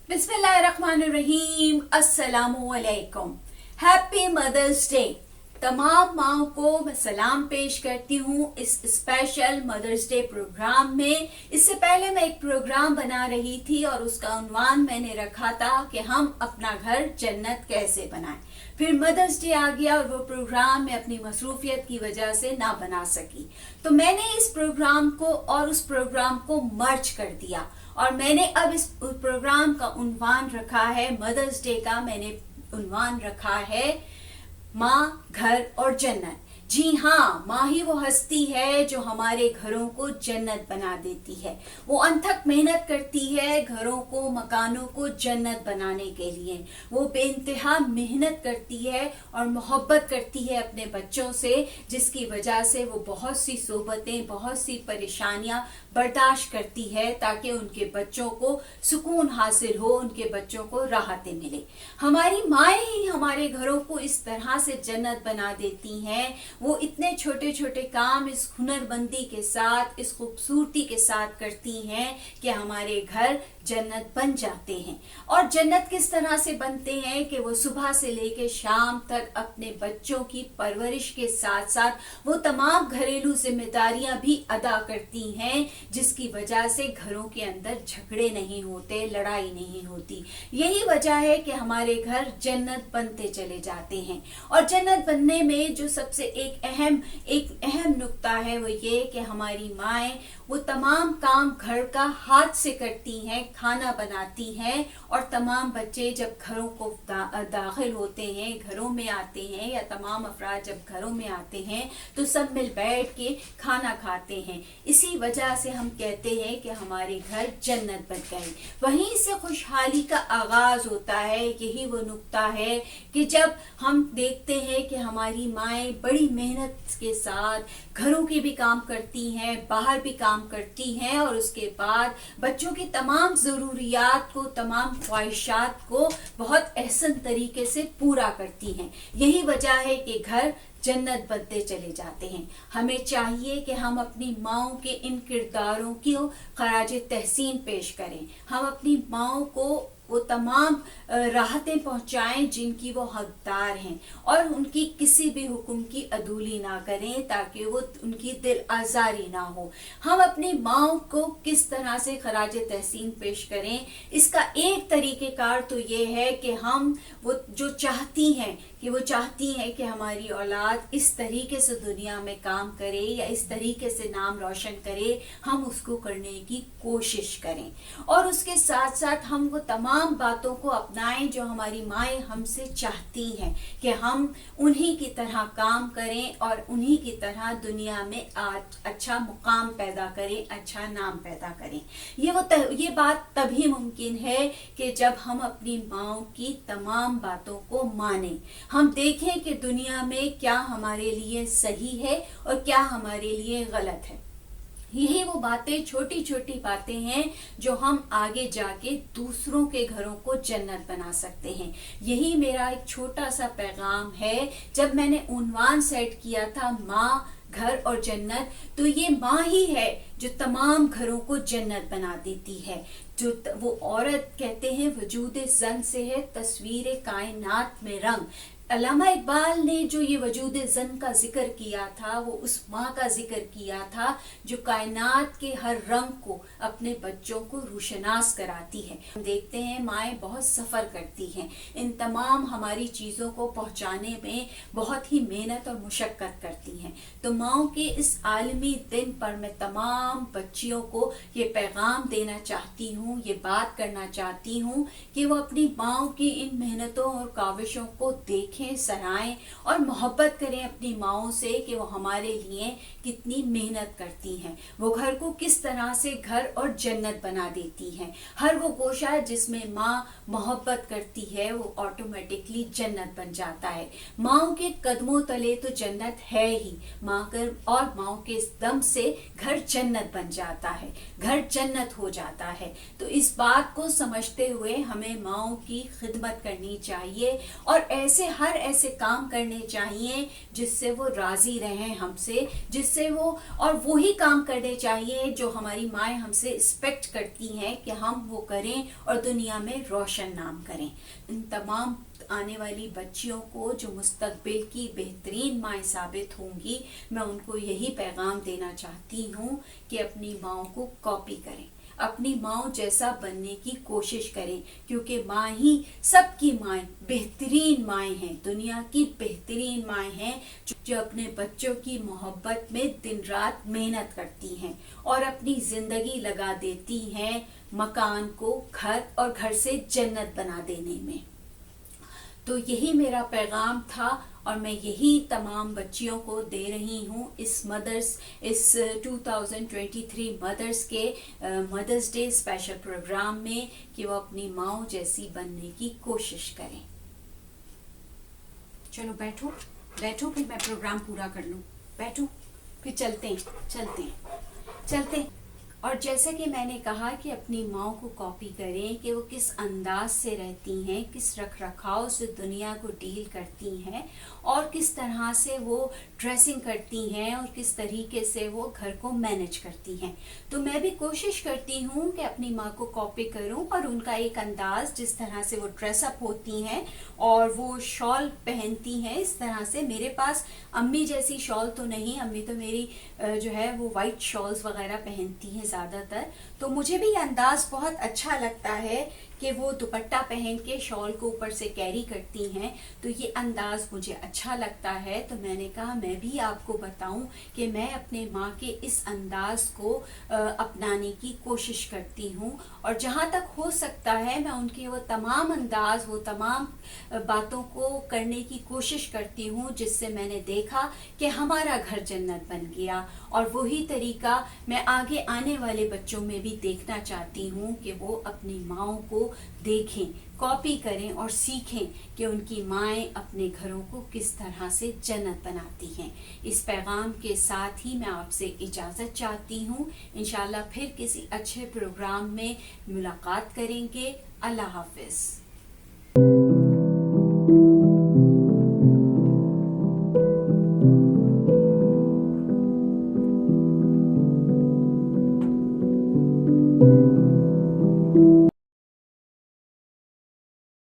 बिस्मिल्लाहिर्रहमानिर्रहीम, अस्सलामुअलैकुम। Happy mother's day. तमाम माओं को मैं सलाम पेश करती हूँ इस स्पेशल मदर्स डे प्रोग्राम में। इससे पहले मैं एक प्रोग्राम बना रही थी और उसका उन्वान मैंने रखा था कि हम अपना घर जन्नत कैसे बनाएं। फिर मदर्स डे आ गया और वो प्रोग्राम मैं अपनी मसरूफियत की वजह से ना बना सकी, तो मैंने इस प्रोग्राम को और उस प्रोग्राम को मर्ज कर दिया और मैंने अब इस प्रोग्राम का उन्वान रखा है, मदर्स डे का मैंने उन्वान रखा है माँ, घर और जन्नत। जी हाँ, माँ ही वो हस्ती है जो हमारे घरों को जन्नत बना देती है। वो अनथक मेहनत करती है घरों को, मकानों को जन्नत बनाने के लिए। वो बेइंतहा मेहनत करती है और मोहब्बत करती है अपने बच्चों से, जिसकी वजह से वो बहुत सी सोबतें, बहुत सी परेशानियां बर्दाश्त करती है ताकि उनके बच्चों को सुकून हासिल हो, उनके बच्चों को राहतें मिले। हमारी माएँ ही हमारे घरों को इस तरह से जन्नत बना देती हैं। वो इतने छोटे छोटे काम इस हुनरमंदी के साथ, इस खूबसूरती के साथ करती हैं कि हमारे घर जन्नत बन जाते हैं। और जन्नत किस तरह से बनते हैं कि वो सुबह से लेकर शाम तक अपने बच्चों की परवरिश के साथ साथ वो तमाम घरेलू जिम्मेदारियां भी अदा करती हैं, जिसकी वजह से घरों के अंदर झगड़े नहीं होते, लड़ाई नहीं होती। यही वजह है कि हमारे घर जन्नत बनते चले जाते हैं। और जन्नत बनने में जो सबसे एक अहम नुक्ता है वो ये कि हमारी माएँ वो तमाम काम घर का हाथ से करती हैं, खाना बनाती हैं, और तमाम बच्चे जब घरों को दाखिल होते हैं, घरों में आते हैं, या तमाम अफराद जब घरों में आते हैं तो सब मिल बैठ के खाना खाते हैं। इसी वजह से हम कहते हैं कि हमारे घर जन्नत बन गए। वहीं से खुशहाली का आगाज होता है। यही वो नुक्ता है कि जब हम देखते हैं कि हमारी माएँ बड़ी मेहनत के साथ घरों के भी काम करती हैं, बाहर भी काम करती हैं, और उसके बाद बच्चों की तमाम ज़रूरियात को, तमाम ख्वाहिशात को बहुत एहसन तरीके से पूरा करती हैं। यही वजह है कि घर जन्नत बनते चले जाते हैं। हमें चाहिए कि हम अपनी माँओं के इन किरदारों की खराज तहसीन पेश करें। हम अपनी माँओं को वो तमाम राहतें पहुंचाएं जिनकी वो हकदार हैं, और उनकी किसी भी हुक्म की अदूली ना करें ताकि वो उनकी दिल आज़ारी ना हो। हम अपनी माँओं को किस तरह से खराज तहसीन पेश करें, इसका एक तरीक़ेकार तो ये है कि हम वो जो चाहती हैं कि हमारी औलाद इस तरीके से दुनिया में काम करे या इस तरीके से नाम रोशन करे, हम उसको करने की कोशिश करें। और उसके साथ साथ हम वो तमाम बातों को अपनाएं जो हमारी माएँ हमसे चाहती हैं कि हम उन्हीं की तरह काम करें और उन्हीं की तरह दुनिया में अच्छा मुकाम पैदा करें, अच्छा नाम पैदा करें। ये बात तभी मुमकिन है कि जब हम अपनी माँओं की तमाम बातों को मानें। हम देखें कि दुनिया में क्या हमारे लिए सही है और क्या हमारे लिए गलत है। यही वो बातें, छोटी छोटी बातें हैं जो हम आगे जाके दूसरों के घरों को जन्नत बना सकते हैं। यही मेरा एक छोटा सा पैगाम है। जब मैंने उन्वान सेट किया था माँ, घर और जन्नत, तो ये माँ ही है जो तमाम घरों को जन्नत बना देती है। जो वो औरत कहते हैं वजूद ज़न से है तस्वीर कायनात में रंग। अल्लामा इकबाल ने जो ये वजूद ज़न का जिक्र किया था, वो उस माँ का जिक्र किया था जो कायनात के हर रंग को अपने बच्चों को रोशनास कराती है। हम देखते हैं माएँ बहुत सफ़र करती हैं, इन तमाम हमारी चीज़ों को पहुँचाने में बहुत ही मेहनत और मुशक्क़त करती हैं। तो माँओं के इस आलमी दिन पर मैं तमाम बच्चियों को ये पैगाम देना चाहती हूँ, ये बात करना चाहती हूँ कि वो अपनी माँओं की इन मेहनतों और काविशों को देखें, सराहें और मोहब्बत करें अपनी माँओं से कि वो हमारे लिए कितनी मेहनत करती हैं। वो घर को किस तरह से घर और जन्नत बना देती हैं। हर वो गोशा जिसमें माँ मोहब्बत करती है वो ऑटोमेटिकली जन्नत बन जाता है। माँओं के कदमों तले तो जन्नत है ही, माँओं के दम से घर जन्नत बन जाता है, घर जन्नत हो जाता है। तो इस बात को समझते हुए हमें माँओं की खिदमत करनी चाहिए और ऐसे हर ہر ایسے کام کرنے چاہیے جس سے وہ راضی رہیں ہم سے، جس سے وہ، اور وہی کام کرنے چاہیے جو ہماری مائیں ہم سے ایکسپیکٹ کرتی ہیں کہ ہم وہ کریں اور دنیا میں روشن نام کریں۔ ان تمام آنے والی بچیوں کو جو مستقبل کی بہترین مائیں ثابت ہوں گی، میں ان کو یہی پیغام دینا چاہتی ہوں کہ اپنی ماؤں کو کاپی کریں، اپنی ماؤں جیسا بننے کی کوشش کریں، کیونکہ ماں ہی، سب کی مائیں بہترین مائیں ہیں، دنیا کی بہترین مائیں ہیں، جو اپنے بچوں کی محبت میں دن رات محنت کرتی ہیں اور اپنی زندگی لگا دیتی ہیں مکان کو، گھر اور گھر سے جنت بنا دینے میں۔ تو یہی میرا پیغام تھا اور میں یہی تمام بچیوں کو دے رہی ہوں اس 2023 مدرس کے مدرس ڈے اسپیشل پروگرام میں، کہ وہ اپنی ماؤں جیسی بننے کی کوشش کریں۔ چلو بیٹھو پھر میں پروگرام پورا کر لوں، بیٹھو پھر چلتے ہیں۔ اور جیسا کہ میں نے کہا کہ اپنی ماؤں کو کاپی کریں کہ وہ کس انداز سے رہتی ہیں، کس رکھ رکھاؤ سے دنیا کو ڈیل کرتی ہیں، اور کس طرح سے وہ ڈریسنگ کرتی ہیں، اور کس طریقے سے وہ گھر کو مینیج کرتی ہیں۔ تو میں بھی کوشش کرتی ہوں کہ اپنی ماں کو کاپی کروں، اور ان کا ایک انداز، جس طرح سے وہ ڈریس اپ ہوتی ہیں اور وہ شال پہنتی ہیں، اس طرح سے میرے پاس امی جیسی شال تو نہیں، امی تو میری جو ہے وہ وائٹ شالز وغیرہ پہنتی ہیں زیادہ تر، تو مجھے بھی یہ انداز بہت اچھا لگتا ہے کہ وہ دوپٹہ پہن کے شال کو اوپر سے کیری کرتی ہیں، تو یہ انداز مجھے اچھا لگتا ہے۔ تو میں نے کہا میں بھی آپ کو بتاؤں کہ میں اپنے ماں کے اس انداز کو اپنانے کی کوشش کرتی ہوں، اور جہاں تک ہو سکتا ہے میں ان کے وہ تمام انداز، وہ تمام باتوں کو کرنے کی کوشش کرتی ہوں جس سے میں نے دیکھا کہ ہمارا گھر جنت بن گیا، اور وہی طریقہ میں آگے آنے والے بچوں میں بھی دیکھنا چاہتی ہوں کہ وہ اپنی ماؤں کو دیکھیں، کاپی کریں اور سیکھیں کہ ان کی مائیں اپنے گھروں کو کس طرح سے جنت بناتی ہیں۔ اس پیغام کے ساتھ ہی میں آپ سے اجازت چاہتی ہوں، انشاءاللہ پھر کسی اچھے پروگرام میں ملاقات کریں گے۔ اللہ حافظ۔